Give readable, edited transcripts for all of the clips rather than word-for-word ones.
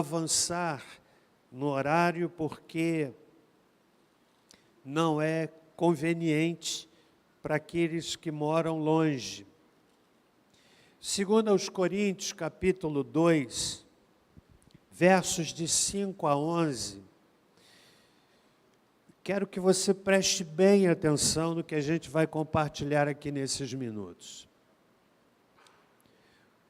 avançar no horário porque não é conveniente para aqueles que moram longe. Segundo aos Coríntios, capítulo 2, versos de 5 a 11, quero que você preste bem atenção no que a gente vai compartilhar aqui nesses minutos.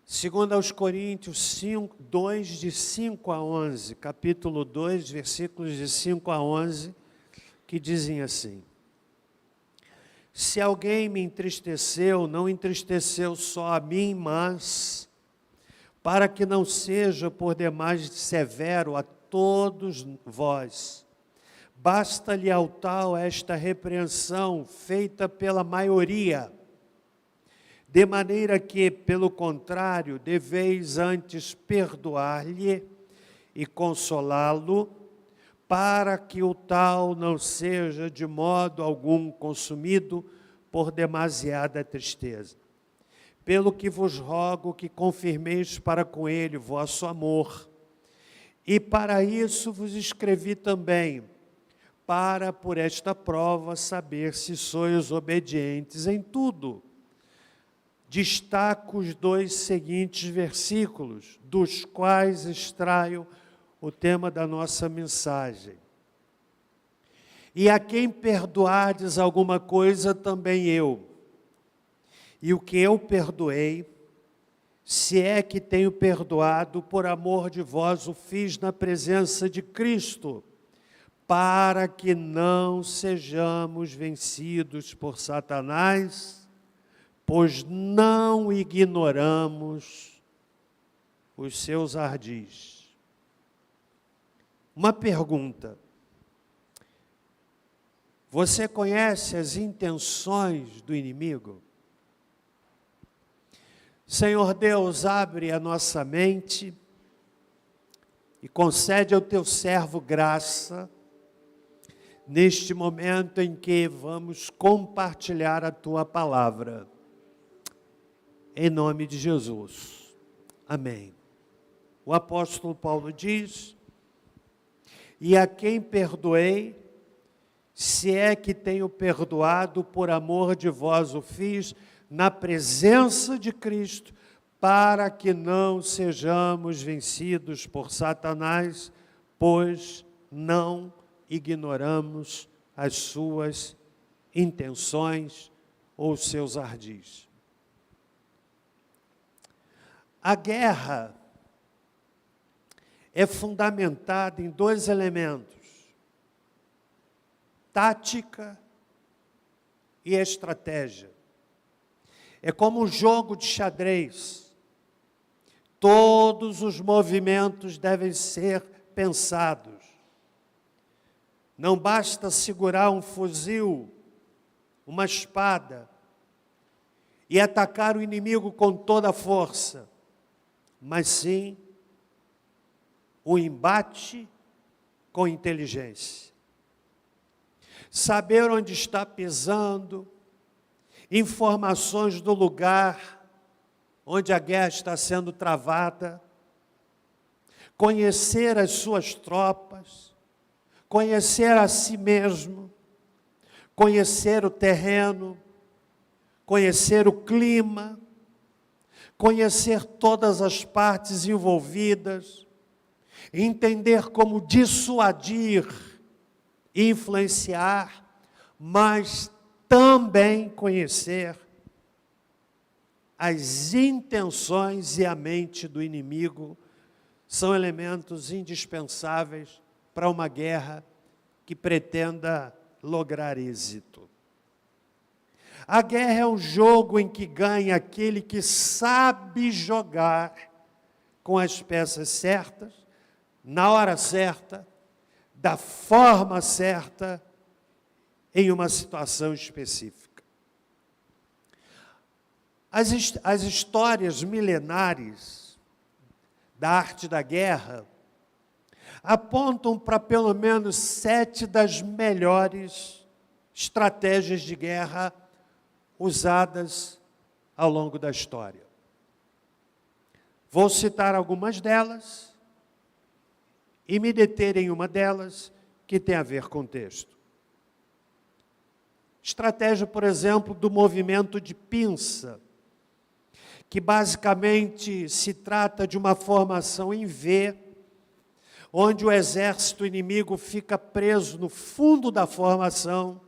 Segundo aos Coríntios 2, de 5 a 11, capítulo 2, versículos de 5 a 11, que dizem assim: se alguém me entristeceu, não entristeceu só a mim, mas para que não seja por demais severo a todos vós, basta-lhe ao tal esta repreensão feita pela maioria, de maneira que, pelo contrário, deveis antes perdoar-lhe e consolá-lo, para que o tal não seja de modo algum consumido por demasiada tristeza. Pelo que vos rogo que confirmeis para com ele vosso amor. E para isso vos escrevi também, para por esta prova saber se sois obedientes em tudo. Destaco os dois seguintes versículos, dos quais extraio o tema da nossa mensagem. E a quem perdoardes alguma coisa, também eu. E o que eu perdoei, se é que tenho perdoado, por amor de vós o fiz na presença de Cristo, para que não sejamos vencidos por Satanás, pois não ignoramos os seus ardis. Uma pergunta: você conhece as intenções do inimigo? Senhor Deus, abre a nossa mente e concede ao teu servo graça, neste momento em que vamos compartilhar a tua palavra. Em nome de Jesus. Amém. O apóstolo Paulo diz: e a quem perdoei, se é que tenho perdoado, por amor de vós o fiz, na presença de Cristo, para que não sejamos vencidos por Satanás, pois não ignoramos as suas intenções ou seus ardis. A guerra é fundamentada em dois elementos: tática e estratégia. É como um jogo de xadrez. Todos os movimentos devem ser pensados. Não basta segurar um fuzil, uma espada e atacar o inimigo com toda a força, mas sim o embate com inteligência. Saber onde está pisando, informações do lugar onde a guerra está sendo travada, conhecer as suas tropas, conhecer a si mesmo, conhecer o terreno, conhecer o clima, conhecer todas as partes envolvidas, entender como dissuadir, influenciar, mas também conhecer as intenções e a mente do inimigo, são elementos indispensáveis para uma guerra que pretenda lograr êxito. A guerra é um jogo em que ganha aquele que sabe jogar com as peças certas, na hora certa, da forma certa, em uma situação específica. As histórias milenares da arte da guerra apontam para pelo menos 7 das melhores estratégias de guerra usadas ao longo da história. Vou citar algumas delas e me deter em uma delas que tem a ver com o texto. Estratégia, por exemplo, do movimento de pinça, que basicamente se trata de uma formação em V, onde o exército inimigo fica preso no fundo da formação.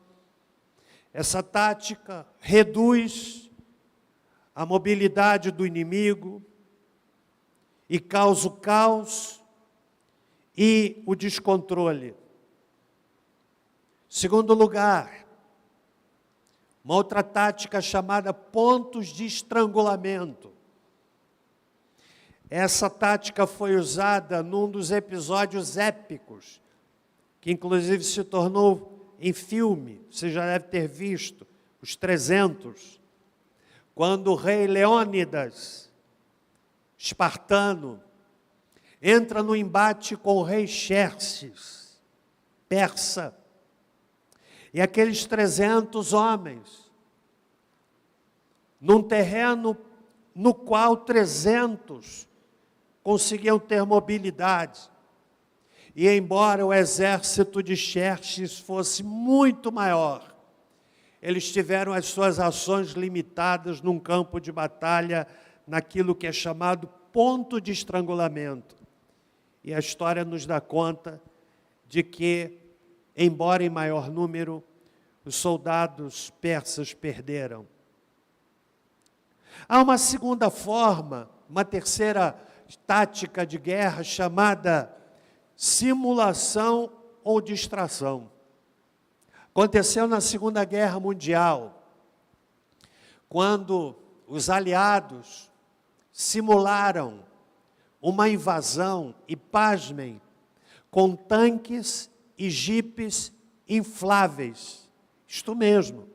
Essa tática reduz a mobilidade do inimigo e causa o caos e o descontrole. Segundo lugar, uma outra tática chamada pontos de estrangulamento. Essa tática foi usada num dos episódios épicos, que inclusive se tornou em filme, você já deve ter visto, os 300, quando o rei Leônidas, espartano, entra no embate com o rei Xerxes, persa, e aqueles 300 homens, num terreno no qual 300 conseguiam ter mobilidade. E embora o exército de Xerxes fosse muito maior, eles tiveram as suas ações limitadas num campo de batalha, naquilo que é chamado ponto de estrangulamento. E a história nos dá conta de que, embora em maior número, os soldados persas perderam. Há uma segunda forma, uma terceira tática de guerra chamada simulação ou distração. Aconteceu na Segunda Guerra Mundial, quando os aliados simularam uma invasão, e pasmem, com tanques e jipes infláveis. Isto mesmo,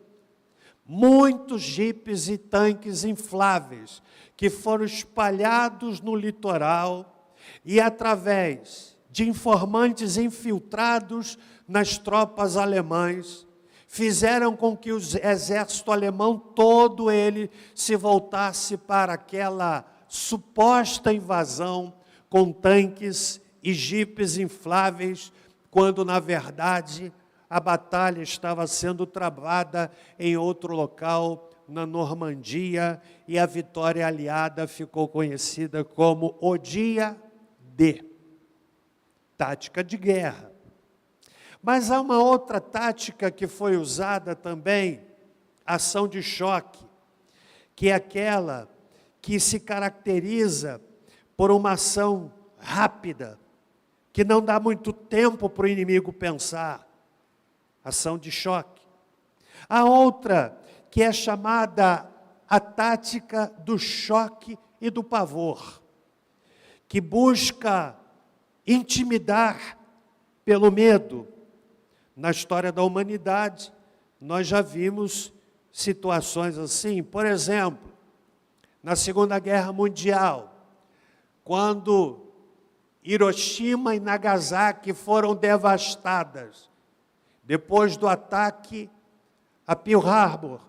muitos jipes e tanques infláveis que foram espalhados no litoral e através de informantes infiltrados nas tropas alemãs, fizeram com que o exército alemão todo ele se voltasse para aquela suposta invasão com tanques e jipes infláveis, quando na verdade a batalha estava sendo travada em outro local, na Normandia, e a vitória aliada ficou conhecida como o Dia D. Tática de guerra. Mas há uma outra tática que foi usada também, ação de choque, que é aquela que se caracteriza por uma ação rápida, que não dá muito tempo para o inimigo pensar. Ação de choque. A outra, que é chamada a tática do choque e do pavor, que busca intimidar pelo medo. Na história da humanidade, nós já vimos situações assim. Por exemplo, na Segunda Guerra Mundial, quando Hiroshima e Nagasaki foram devastadas, depois do ataque a Pearl Harbor,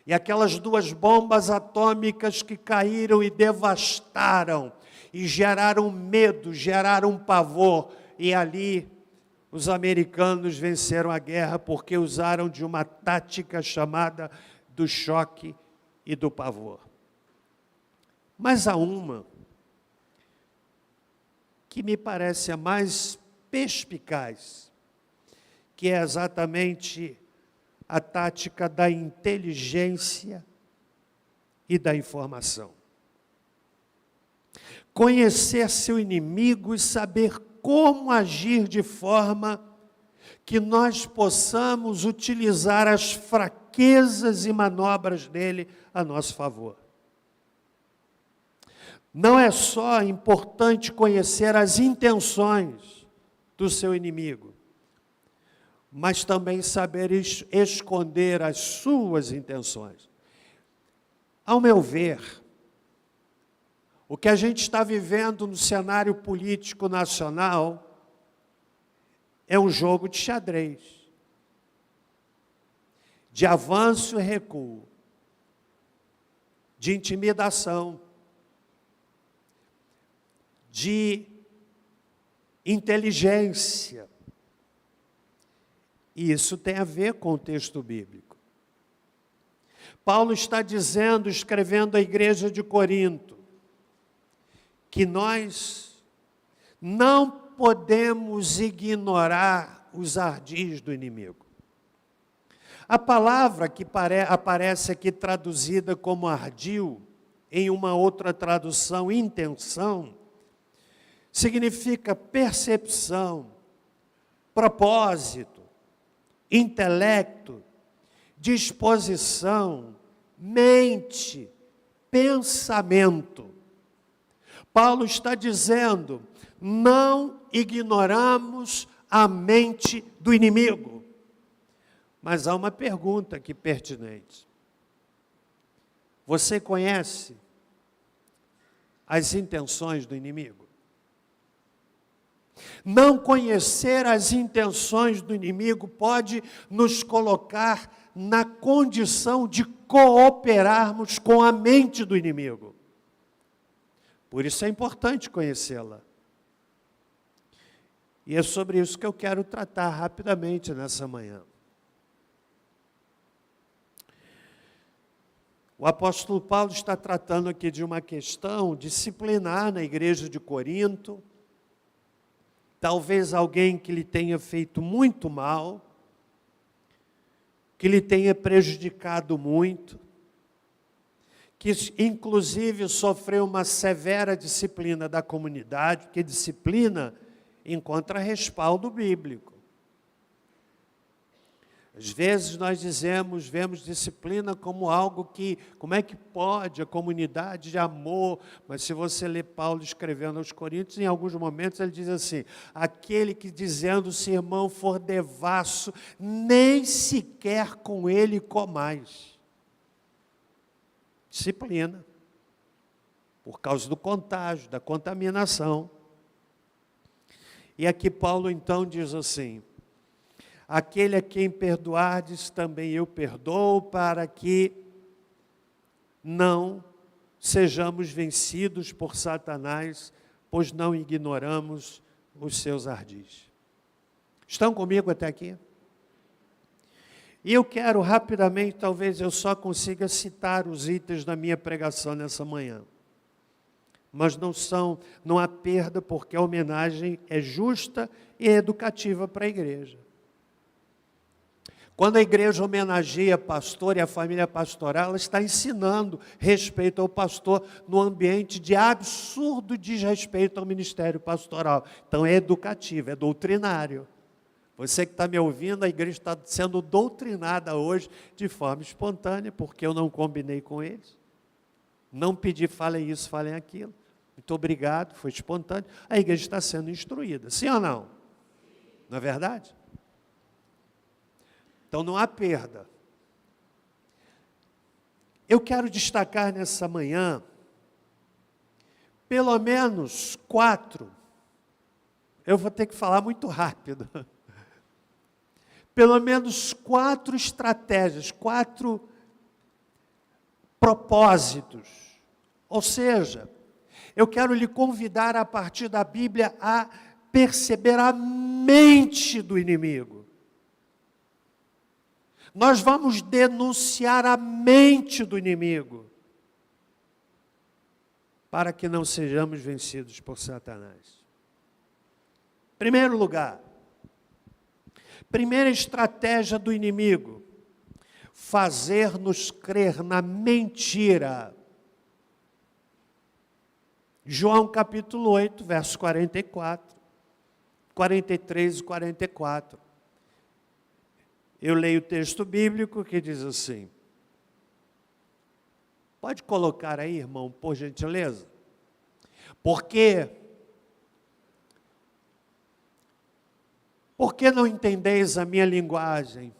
e aquelas duas bombas atômicas que caíram e devastaram, e geraram medo, geraram pavor, e ali os americanos venceram a guerra porque usaram de uma tática chamada do choque e do pavor. Mas há uma que me parece a mais perspicaz, que é exatamente a tática da inteligência e da informação. Conhecer seu inimigo e saber como agir de forma que nós possamos utilizar as fraquezas e manobras dele a nosso favor. Não é só importante conhecer as intenções do seu inimigo, mas também saber esconder as suas intenções. Ao meu ver, o que a gente está vivendo no cenário político nacional é um jogo de xadrez, de avanço e recuo, de intimidação, de inteligência. E isso tem a ver com o texto bíblico. Paulo está dizendo, escrevendo à igreja de Corinto, que nós não podemos ignorar os ardis do inimigo. A palavra que aparece aqui traduzida como ardil, em uma outra tradução, intenção, significa percepção, propósito, intelecto, disposição, mente, pensamento. Paulo está dizendo, não ignoramos a mente do inimigo. Mas há uma pergunta aqui pertinente. Você conhece as intenções do inimigo? Não conhecer as intenções do inimigo pode nos colocar na condição de cooperarmos com a mente do inimigo. Por isso é importante conhecê-la. E é sobre isso que eu quero tratar rapidamente nessa manhã. O apóstolo Paulo está tratando aqui de uma questão disciplinar na igreja de Corinto. Talvez alguém que lhe tenha feito muito mal, que lhe tenha prejudicado muito, que inclusive sofreu uma severa disciplina da comunidade, porque disciplina encontra respaldo bíblico. Às vezes nós vemos disciplina como algo que, como é que pode, a comunidade de amor, mas se você ler Paulo escrevendo aos Coríntios, em alguns momentos ele diz assim, aquele que dizendo se irmão for devasso, nem sequer com ele comais. Disciplina, por causa do contágio, da contaminação. E aqui Paulo então diz assim, aquele a quem perdoardes, também eu perdoo, para que não sejamos vencidos por Satanás, pois não ignoramos os seus ardis. Estão comigo até aqui? E eu quero rapidamente, talvez eu só consiga citar os itens da minha pregação nessa manhã. Mas não há perda, porque a homenagem é justa e educativa para a igreja. Quando a igreja homenageia pastor e a família pastoral, ela está ensinando respeito ao pastor no ambiente de absurdo desrespeito ao ministério pastoral. Então é educativo, é doutrinário. Você que está me ouvindo, a igreja está sendo doutrinada hoje de forma espontânea, porque eu não combinei com eles. Não pedi, falem isso, falem aquilo. Muito obrigado, foi espontâneo. A igreja está sendo instruída, sim ou não? Não é verdade? Então não há perda. Eu quero destacar nessa manhã, pelo menos 4, eu vou ter que falar muito rápido, pelo menos 4 estratégias, 4 propósitos. Ou seja, eu quero lhe convidar a partir da Bíblia a perceber a mente do inimigo. Nós vamos denunciar a mente do inimigo, para que não sejamos vencidos por Satanás. Primeiro lugar, primeira estratégia do inimigo, fazer-nos crer na mentira. João capítulo 8, verso 44, 43 e 44. Eu leio o texto bíblico que diz assim, pode colocar aí, irmão, por gentileza? Por que não entendeis a minha linguagem?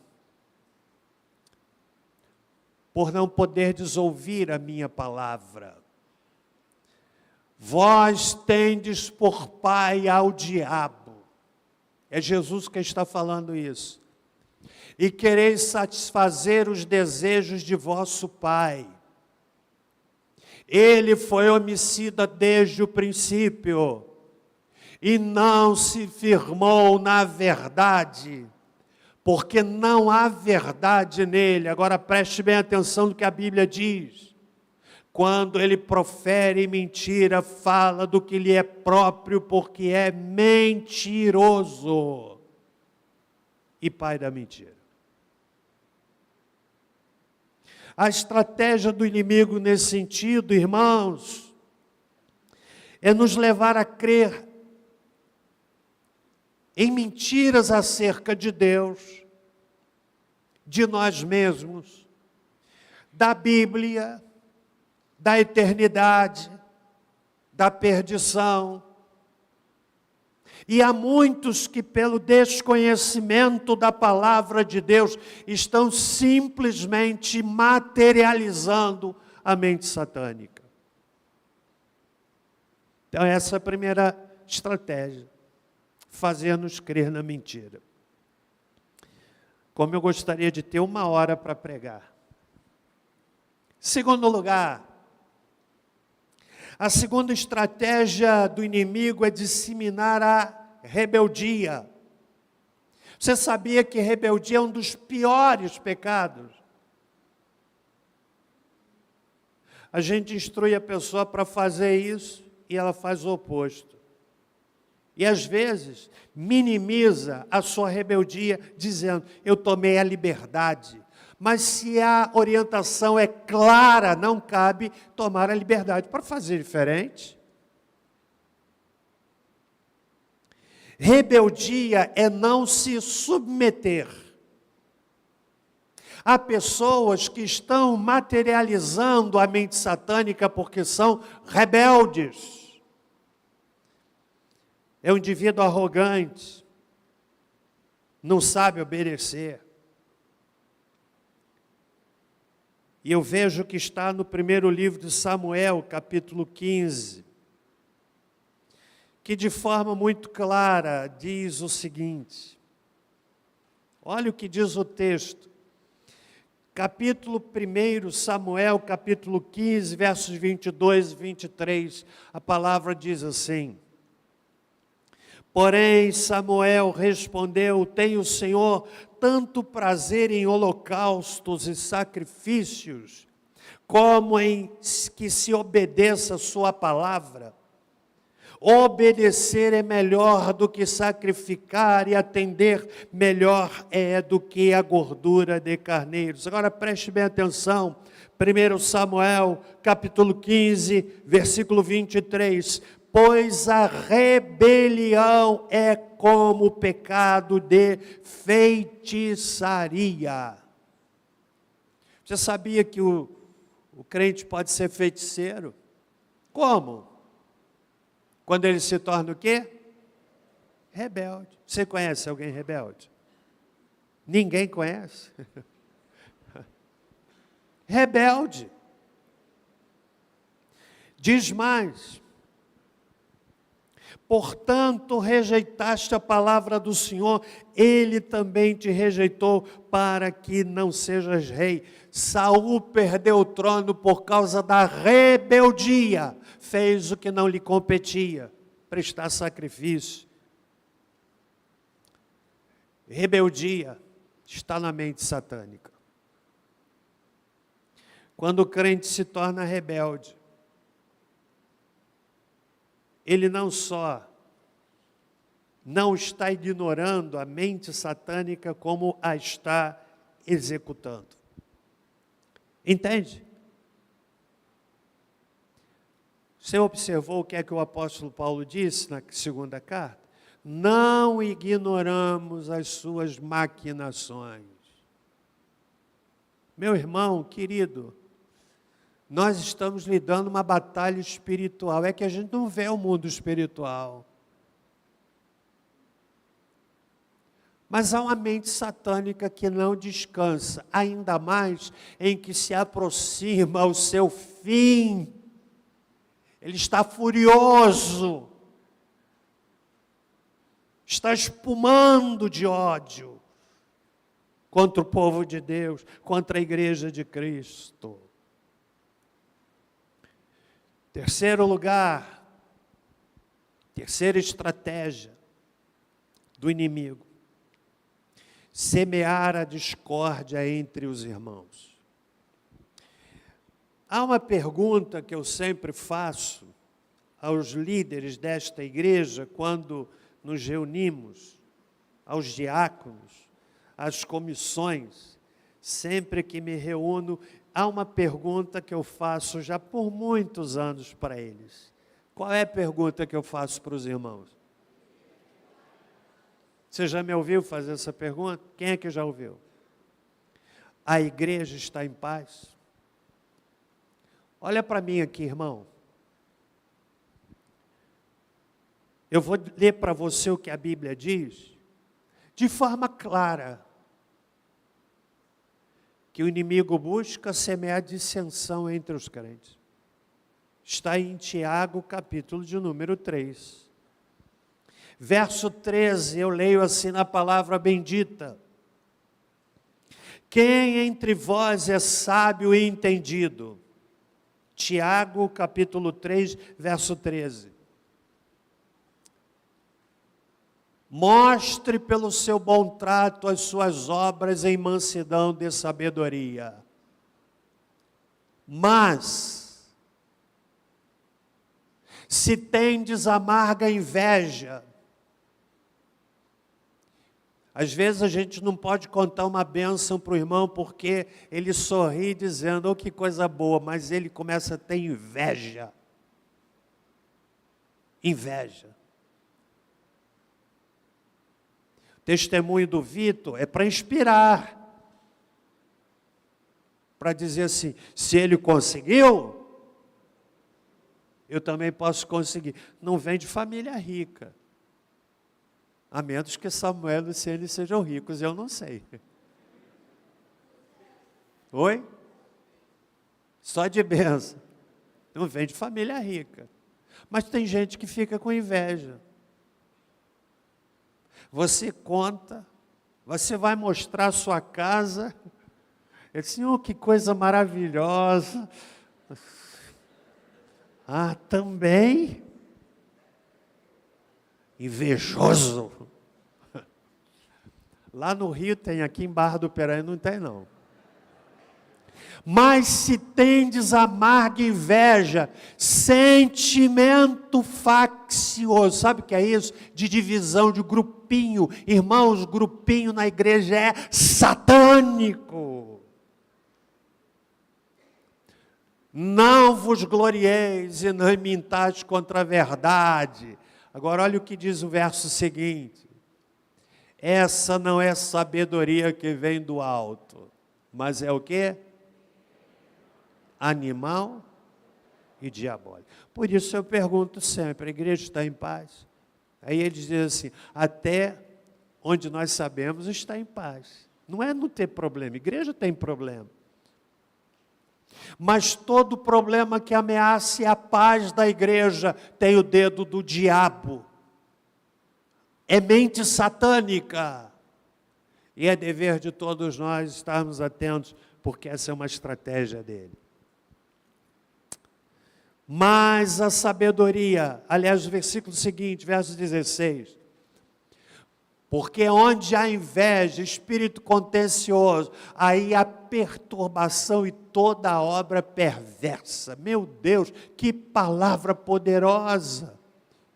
Por não poderdes ouvir a minha palavra. Vós tendes por pai ao diabo. É Jesus que está falando isso. E quereis satisfazer os desejos de vosso pai. Ele foi homicida desde o princípio, e não se firmou na verdade, porque não há verdade nele. Agora preste bem atenção no que a Bíblia diz. Quando ele profere mentira, fala do que lhe é próprio, porque é mentiroso e pai da mentira. A estratégia do inimigo nesse sentido, irmãos, é nos levar a crer em mentiras acerca de Deus, de nós mesmos, da Bíblia, da eternidade, da perdição. E há muitos que, pelo desconhecimento da palavra de Deus, estão simplesmente materializando a mente satânica. Então, essa é a primeira estratégia. Fazer-nos crer na mentira. Como eu gostaria de ter 1 hora para pregar. Segundo lugar, a segunda estratégia do inimigo é disseminar a rebeldia. Você sabia que rebeldia é um dos piores pecados? A gente instrui a pessoa para fazer isso e ela faz o oposto. E às vezes minimiza a sua rebeldia dizendo, eu tomei a liberdade. Mas se a orientação é clara, não cabe tomar a liberdade para fazer diferente. Rebeldia é não se submeter. Há pessoas que estão materializando a mente satânica porque são rebeldes. É um indivíduo arrogante, não sabe obedecer. E eu vejo que está no primeiro livro de Samuel, capítulo 15, que de forma muito clara diz o seguinte, olha o que diz o texto, capítulo 1, Samuel, capítulo 15, versos 22 e 23, a palavra diz assim, porém, Samuel respondeu, tem o Senhor tanto prazer em holocaustos e sacrifícios, como em que se obedeça a sua palavra. Obedecer é melhor do que sacrificar, e atender melhor é do que a gordura de carneiros. Agora preste bem atenção, 1 Samuel, capítulo 15, versículo 23, pois a rebelião é como o pecado de feitiçaria. Você sabia que o crente pode ser feiticeiro? Como? Quando ele se torna o quê? Rebelde. Você conhece alguém rebelde? Ninguém conhece. Rebelde. Diz mais, portanto, rejeitaste a palavra do Senhor, Ele também te rejeitou para que não sejas rei. Saul perdeu o trono por causa da rebeldia, fez o que não lhe competia, prestar sacrifício. Rebeldia está na mente satânica. Quando o crente se torna rebelde, ele não só não está ignorando a mente satânica, como a está executando. Entende? Você observou o que é que o apóstolo Paulo disse na segunda carta? Não ignoramos as suas maquinações. Meu irmão, querido, nós estamos lidando uma batalha espiritual. É que a gente não vê o mundo espiritual. Mas há uma mente satânica que não descansa, ainda mais em que se aproxima o seu fim. Ele está furioso, está espumando de ódio contra o povo de Deus, contra a igreja de Cristo. Terceiro lugar, Terceira estratégia do inimigo: semear a discórdia entre os irmãos. Há uma pergunta que eu sempre faço aos líderes desta igreja quando nos reunimos, aos diáconos, às comissões, sempre que me reúno, há uma pergunta que eu faço já por muitos anos para eles. Qual é a pergunta que eu faço para os irmãos? Você já me ouviu fazer essa pergunta? Quem é que já ouviu? A igreja está em paz? Olha para mim aqui, irmão. Eu vou ler para você o que a Bíblia diz, de forma clara, que o inimigo busca semear dissensão entre os crentes. Está em Tiago, capítulo de número 3. Verso 13, eu leio assim na palavra bendita: quem entre vós é sábio e entendido? Tiago, capítulo 3, verso 13. Mostre pelo seu bom trato as suas obras em mansidão de sabedoria. Mas, se tendes amarga inveja, às vezes a gente não pode contar uma bênção para o irmão porque ele sorri dizendo, oh, que coisa boa, mas ele começa a ter inveja. Inveja. O testemunho do Vitor é para inspirar. Para dizer assim, se ele conseguiu, eu também posso conseguir. Não vem de família rica. A menos que Samuel e Luciene sejam ricos, eu não sei. Oi? Só de bênção. Não vem de família rica. Mas tem gente que fica com inveja. Você conta, você vai mostrar a sua casa. Ele diz, oh, que coisa maravilhosa. Ah, também? Invejoso. Lá no Rio tem, aqui em Barra do Piraí não tem não. Mas se tendes amarga inveja, sentimento faccioso, sabe o que é isso? De divisão, de grupinho. Irmãos, grupinho na igreja é satânico. Não vos glorieis e não mintais contra a verdade. Agora olha o que diz o verso seguinte. Essa não é sabedoria que vem do alto, mas é o quê? Animal e diabólico. Por isso eu pergunto sempre, a igreja está em paz? Aí ele diz assim, até onde nós sabemos está em paz. Não é não ter problema, a igreja tem problema. Mas todo problema que ameace a paz da igreja tem o dedo do diabo. É mente satânica. E é dever de todos nós estarmos atentos, porque essa é uma estratégia dele. Mas a sabedoria, aliás, o versículo seguinte, verso 16. Porque onde há inveja, espírito contencioso, aí há perturbação e toda a obra perversa. Meu Deus, que palavra poderosa.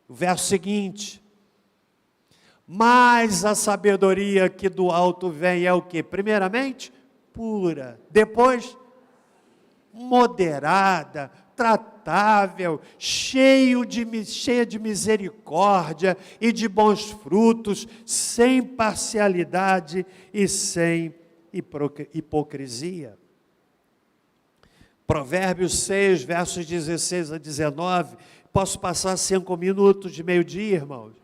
O verso seguinte. Mas a sabedoria que do alto vem é o quê? Primeiramente, pura. Depois, moderada, tratável, cheia de misericórdia e de bons frutos, sem parcialidade e sem hipocrisia. Provérbios 6, versos 16 a 19. Posso passar 5 minutos de meio-dia, irmãos?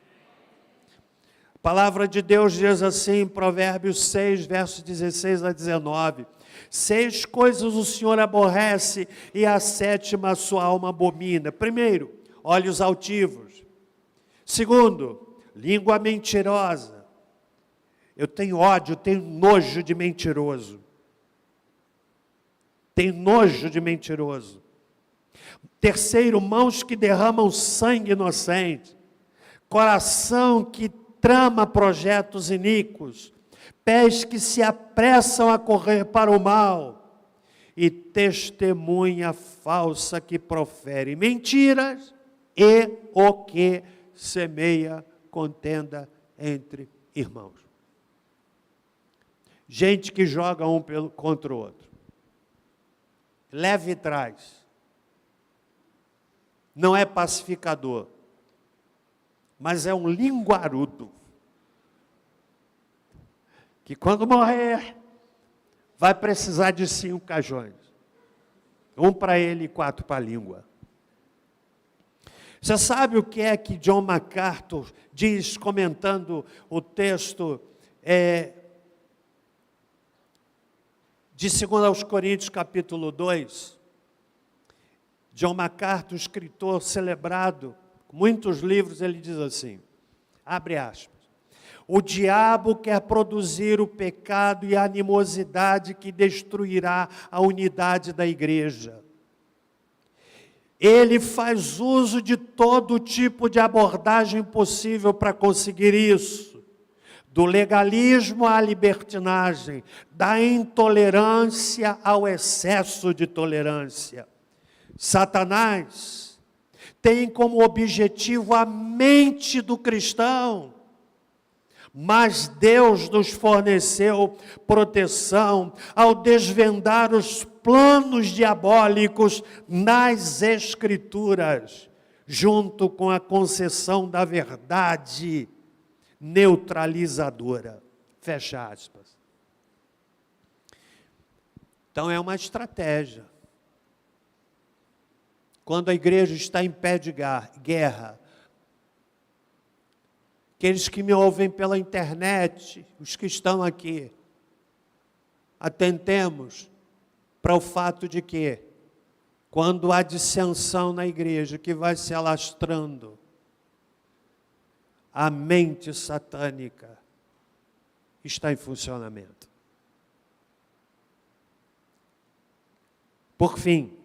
A palavra de Deus diz assim, Provérbios 6, versos 16 a 19. 6 coisas o Senhor aborrece e a 7ª a sua alma abomina. Primeiro, olhos altivos. Segundo, língua mentirosa. Eu tenho ódio, tenho nojo de mentiroso. Tenho nojo de mentiroso. Terceiro, mãos que derramam sangue inocente. coração que trama projetos iníquos, pés que se apressam a correr para o mal, e testemunha falsa que profere mentiras, e o que semeia contenda entre irmãos. Gente que joga um contra o outro. Leve e traz. Não é pacificador, mas é um linguarudo. Que quando morrer, vai precisar de 5 cajões. Um para ele e 4 para a língua. Você sabe o que é que John MacArthur diz, comentando o texto de 2 Coríntios, capítulo 2? John MacArthur, escritor celebrado, com muitos livros, ele diz assim, abre aspas, o diabo quer produzir o pecado e a animosidade que destruirá a unidade da igreja. Ele faz uso de todo tipo de abordagem possível para conseguir isso. Do legalismo à libertinagem, da intolerância ao excesso de tolerância. Satanás tem como objetivo a mente do cristão, mas Deus nos forneceu proteção ao desvendar os planos diabólicos nas Escrituras, junto com a concessão da verdade neutralizadora. Fecha aspas. Então é uma estratégia. Quando a igreja está em pé de guerra, aqueles que me ouvem pela internet, os que estão aqui, atentemos para o fato de que, quando há dissensão na igreja que vai se alastrando, a mente satânica está em funcionamento. Por fim,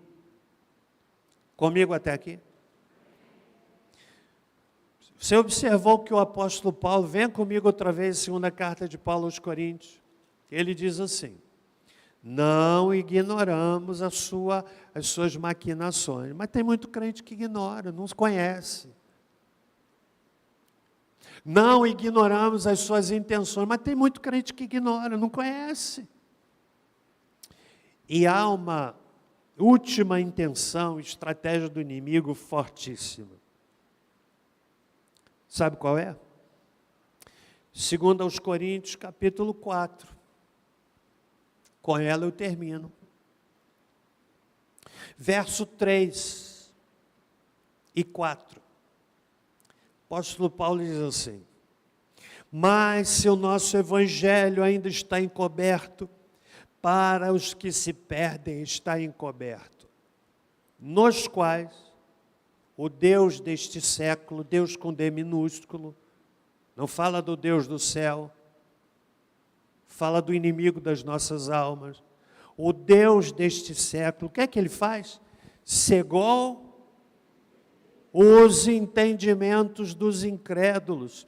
comigo até aqui? Você observou que o apóstolo Paulo, venha comigo outra vez, segunda carta de Paulo aos Coríntios, ele diz assim, não ignoramos as suas maquinações, mas tem muito crente que ignora, não conhece. Não ignoramos as suas intenções, mas tem muito crente que ignora, não conhece. E há uma última intenção, estratégia do inimigo fortíssima. Sabe qual é? 2 aos Coríntios, capítulo 4. Com ela eu termino. Verso 3 e 4. O apóstolo Paulo diz assim, mas se o nosso evangelho ainda está encoberto, para os que se perdem está encoberto, nos quais o Deus deste século, Deus com D minúsculo, não fala do Deus do céu, fala do inimigo das nossas almas, o Deus deste século, o que é que ele faz? Cegou os entendimentos dos incrédulos,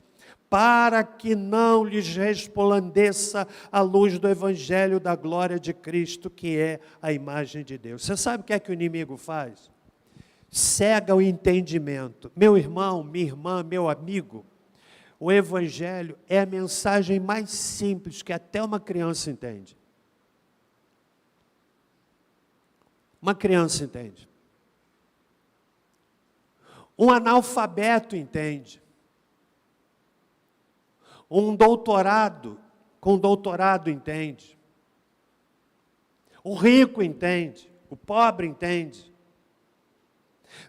para que não lhes resplandeça a luz do Evangelho da glória de Cristo, que é a imagem de Deus. Você sabe o que é que o inimigo faz? Cega o entendimento. Meu irmão, minha irmã, meu amigo, o Evangelho é a mensagem mais simples que até uma criança entende. Uma criança entende. Um analfabeto entende. Um doutorado, com doutorado entende. O rico entende. O pobre entende.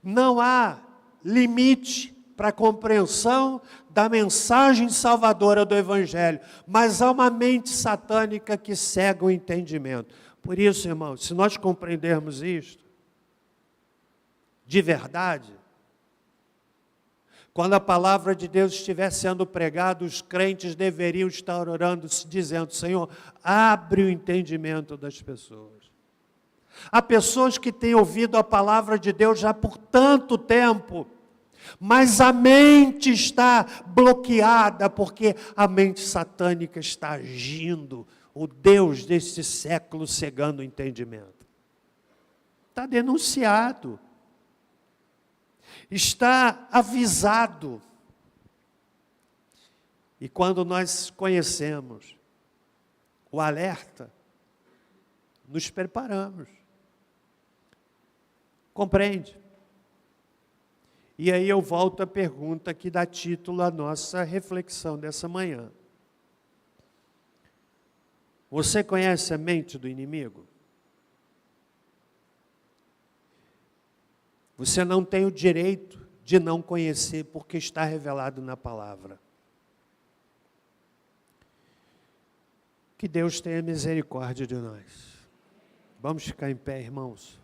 Não há limite para a compreensão da mensagem salvadora do Evangelho, mas há uma mente satânica que cega o entendimento. Por isso, irmãos, se nós compreendermos isto, de verdade, quando a palavra de Deus estiver sendo pregada, os crentes deveriam estar orando, dizendo, Senhor, abre o entendimento das pessoas. Há pessoas que têm ouvido a palavra de Deus já por tanto tempo, Mas a mente está bloqueada, porque a mente satânica está agindo, o Deus deste século cegando o entendimento. Está denunciado, está avisado. E quando nós conhecemos o alerta, nos preparamos. Compreende? E aí eu volto à pergunta que dá título à nossa reflexão dessa manhã. Você conhece a mente do inimigo? Você não tem o direito de não conhecer, porque está revelado na palavra. Que Deus tenha misericórdia de nós. Vamos ficar em pé, irmãos.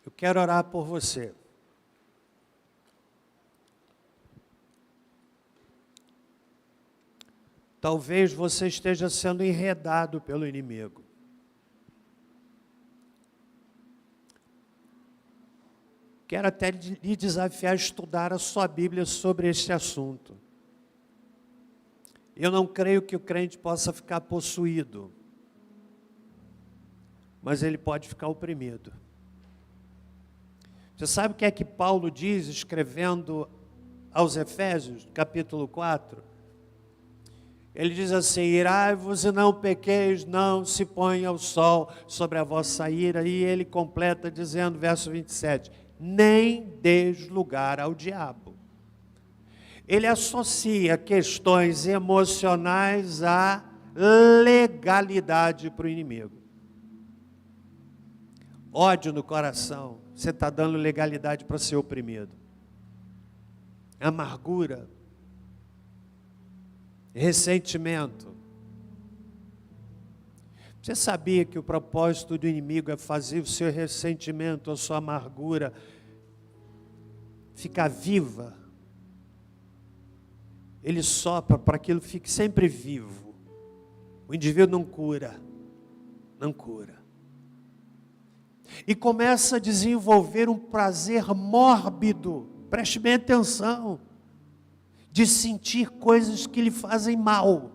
Eu quero orar por você. Talvez você esteja sendo enredado pelo inimigo. Quero até lhe desafiar a estudar a sua Bíblia sobre este assunto. Eu não creio que o crente possa ficar possuído, mas ele pode ficar oprimido. Você sabe o que é que Paulo diz, escrevendo aos Efésios, capítulo 4? Ele diz assim: irai-vos e não pequeis, não se ponha o sol sobre a vossa ira. E ele completa dizendo, verso 27, nem deis lugar ao diabo. Ele associa questões emocionais à legalidade para o inimigo. Ódio no coração, você está dando legalidade para ser oprimido. Amargura, ressentimento. Você sabia que o propósito do inimigo é fazer o seu ressentimento, a sua amargura ficar viva? Ele sopra para que aquilo fique sempre vivo. O indivíduo não cura, não cura. E começa a desenvolver um prazer mórbido, preste bem atenção, de sentir coisas que lhe fazem mal.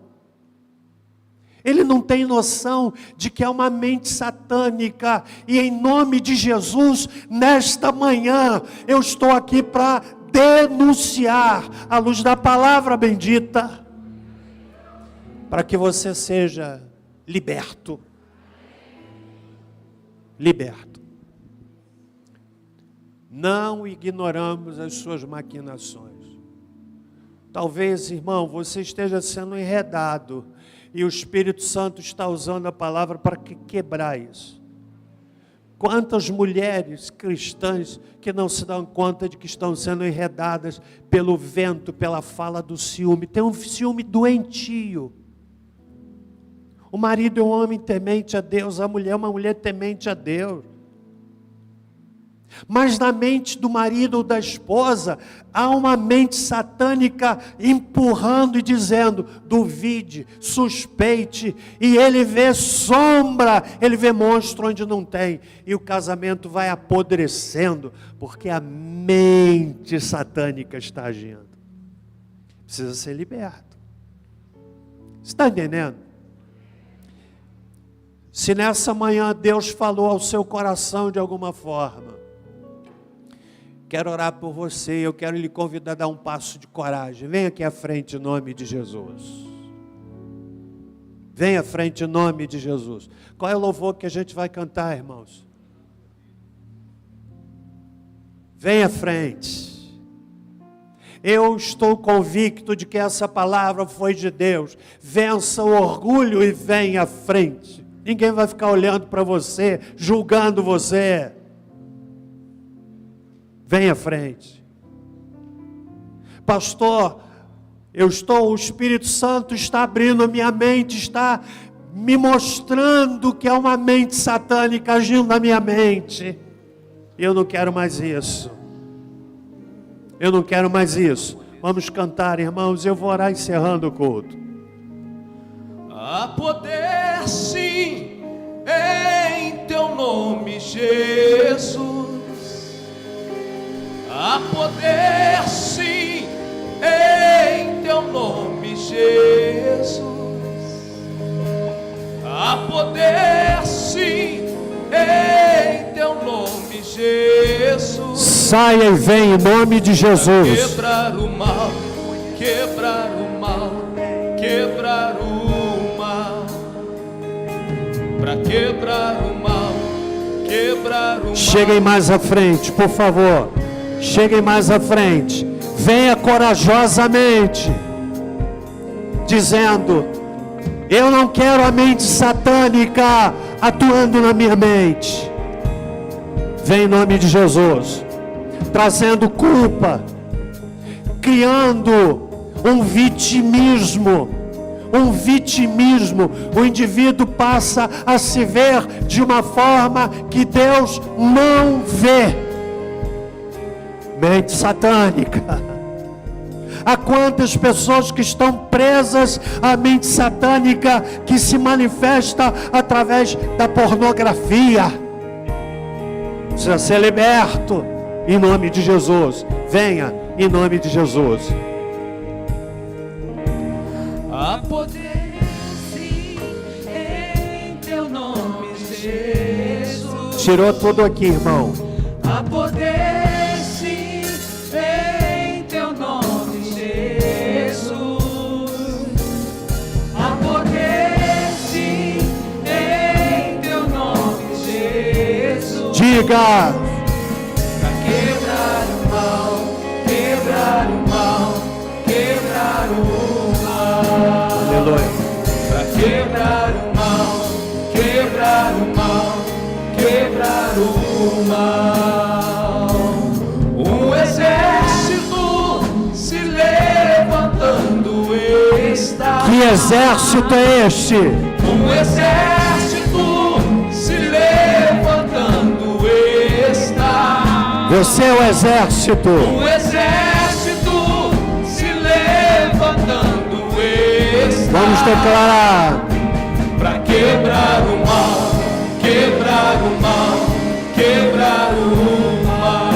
Ele não tem noção de que é uma mente satânica. E em nome de Jesus, nesta manhã, eu estou aqui para denunciar, à luz da palavra bendita, para que você seja liberto. Liberto. Não ignoramos as suas maquinações. Talvez, irmão, você esteja sendo enredado e o Espírito Santo está usando a palavra para quebrar isso. Quantas mulheres cristãs que não se dão conta de que estão sendo enredadas pelo vento, pela fala do ciúme. Tem um ciúme doentio. O marido é um homem temente a Deus, a mulher é uma mulher temente a Deus. Mas na mente do marido ou da esposa, há uma mente satânica empurrando e dizendo, duvide, suspeite, e ele vê sombra, ele vê monstro onde não tem, e o casamento vai apodrecendo, porque a mente satânica está agindo. Precisa ser liberto. Está entendendo? Se nessa manhã Deus falou ao seu coração de alguma forma, quero orar por você, eu quero lhe convidar a dar um passo de coragem. Venha aqui à frente em nome de Jesus. Venha à frente em nome de Jesus. Qual é o louvor que a gente vai cantar, irmãos? Venha à frente. Eu estou convicto de que essa palavra foi de Deus. Vença o orgulho e venha à frente. Ninguém vai ficar olhando para você, julgando você. Venha à frente. Pastor, o Espírito Santo está abrindo a minha mente, está me mostrando que é uma mente satânica agindo na minha mente. Eu não quero mais isso. Eu não quero mais isso. Vamos cantar, irmãos, eu vou orar encerrando o culto. Há poder sim em teu nome, Jesus. Há poder sim em teu nome, Jesus. Há poder sim em teu nome, Jesus. Saia e vem em nome de Jesus. Quebrar o mal, quebrar o mal, quebrar o mal. Para quebrar o mal, quebrar o mal. Cheguem mais à frente, por favor. Cheguem mais à frente. Venha corajosamente, dizendo: eu não quero a mente satânica atuando na minha mente. Vem em nome de Jesus, trazendo culpa, criando um vitimismo. O indivíduo passa a se ver de uma forma que Deus não vê. Mente satânica. Há quantas pessoas que estão presas à mente satânica, que se manifesta através da pornografia. Precisa ser liberto em nome de Jesus. Venha em nome de Jesus. Há poder sim em teu nome, Jesus. Tirou tudo aqui, irmão. Há poder sim em teu nome, Jesus. Há poder sim em teu nome, Jesus. Diga. Pra quebrar o mal, quebrar o mal, quebrar o mal. Aleluia. Pra quebrar o mal, quebrar o mal, quebrar o mal. Um exército se levantando está. Que exército é este? Um exército se levantando está. Você é o exército. Um exército se levantando está. Vamos declarar. Pra quebrar o mal, quebrar o mal, quebrar o mal.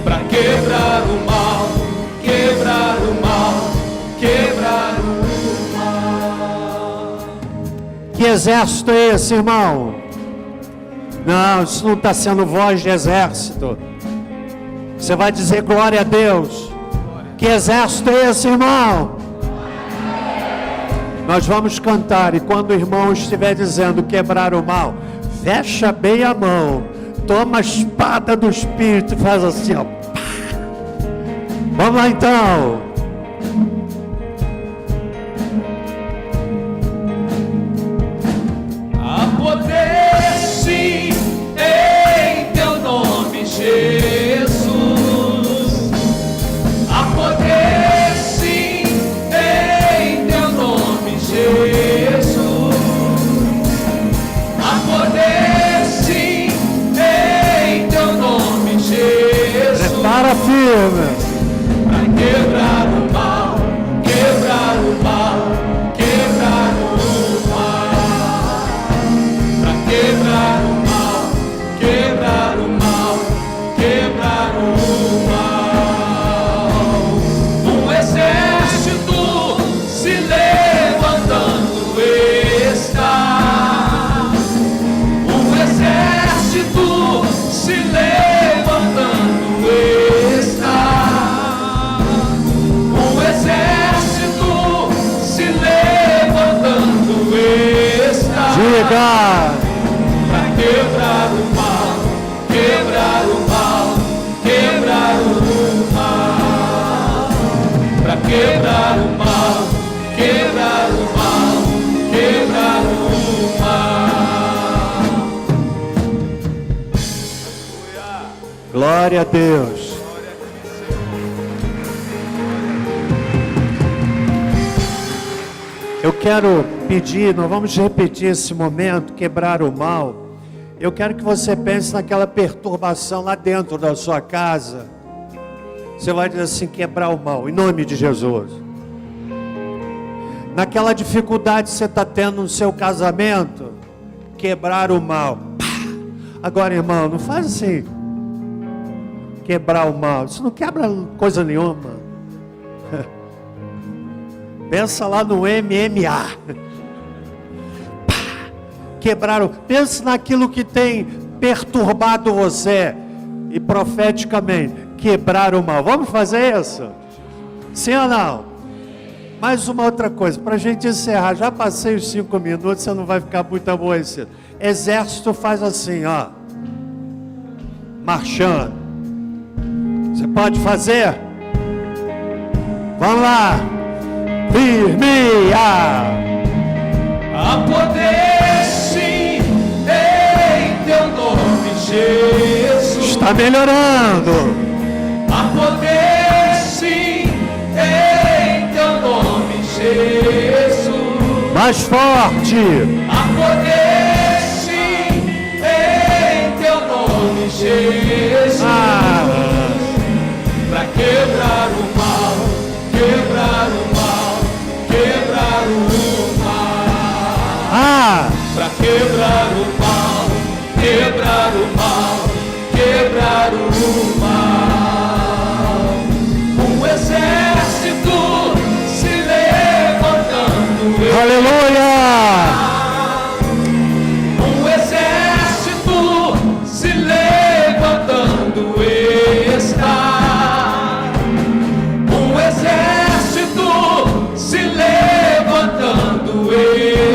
Pra quebrar o mal, quebrar o mal, quebrar o mal. Que exército é esse, irmão? Não, isso não está sendo voz de exército. Você vai dizer glória a Deus. Que exército é esse, irmão? Nós vamos cantar, e quando o irmão estiver dizendo quebrar o mal, fecha bem a mão, toma a espada do Espírito e faz assim, ó. Vamos lá então. Há poder sim em teu nome, Jesus. Há poder sim em teu nome, Jesus. Há poder sim em teu nome, Jesus. Prepara firme. Pra quebrar o mal, quebrar o mal, quebrar o mal. Pra quebrar o mal, quebrar o mal, quebrar o mal. Um exército se levantando está. Um exército se levantando está. Um exército se levantando está. Diga. Pra quebrar o mal, quebrar o mal, quebrar o mal. Pra quebrar o mal, quebrar o mal, quebrar o mal. Glória a Deus. Eu quero pedir, nós vamos repetir esse momento, quebrar o mal. Eu quero que você pense naquela perturbação lá dentro da sua casa. Você vai dizer assim: quebrar o mal, em nome de Jesus. Naquela dificuldade que você está tendo no seu casamento, quebrar o mal. Agora, irmão, não faz assim. Quebrar o mal, isso não quebra coisa nenhuma. Pensa lá no MMA. Quebrar o... Pensa naquilo que tem perturbado você. E profeticamente, quebrar o mal. Vamos fazer isso? Sim ou não? Mais uma outra coisa, para a gente encerrar. Já passei os 5 minutos, você não vai ficar muito aborrecido. Exército faz assim, ó. Marchando. Você pode fazer? Vamos lá. Firmia. Há poder sim em teu nome, Jesus. Está melhorando. Há poder sim em teu nome, Jesus. Mais forte. Há poder sim em teu nome, Jesus. Para quebrar o mal, quebrar o mal, quebrar o mal. Para quebrar o mal, quebrar o mal, quebrar o mal. Um exército se levantando. Aleluia! Um exército se levantando está. Um exército se levantando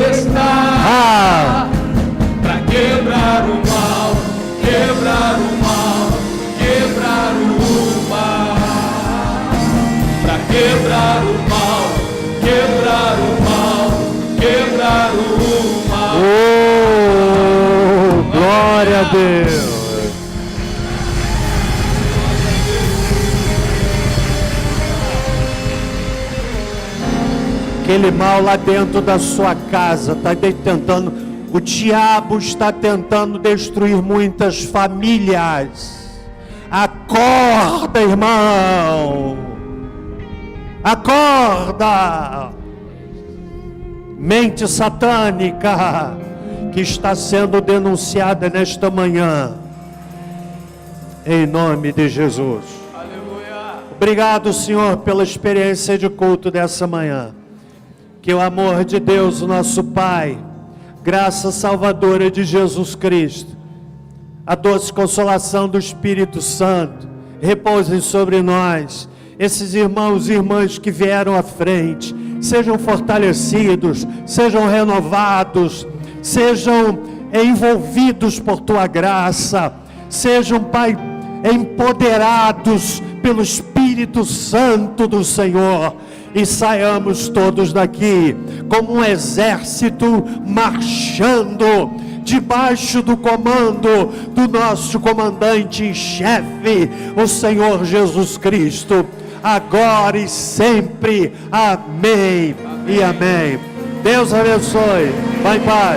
está. Para quebrar o mal, quebrar o mal, quebrar o mal. Para quebrar o mal, quebrar o mal, quebrar o mal. Oh, glória a Deus. Aquele mal lá dentro da sua casa está tentando, o diabo está tentando destruir muitas famílias. Acorda, irmão. Acorda. Mente satânica que está sendo denunciada nesta manhã, em nome de Jesus. Aleluia. Obrigado, Senhor, pela experiência de culto dessa manhã. Que o amor de Deus, o nosso Pai, graça salvadora de Jesus Cristo, a doce consolação do Espírito Santo, repousem sobre nós. Esses irmãos e irmãs que vieram à frente, sejam fortalecidos, sejam renovados, sejam envolvidos por Tua graça, sejam, Pai, empoderados pelo Espírito Santo do Senhor, e saiamos todos daqui como um exército marchando debaixo do comando do nosso comandante em chefe, o Senhor Jesus Cristo, agora e sempre. Amém e amém. Deus abençoe. Vai em paz.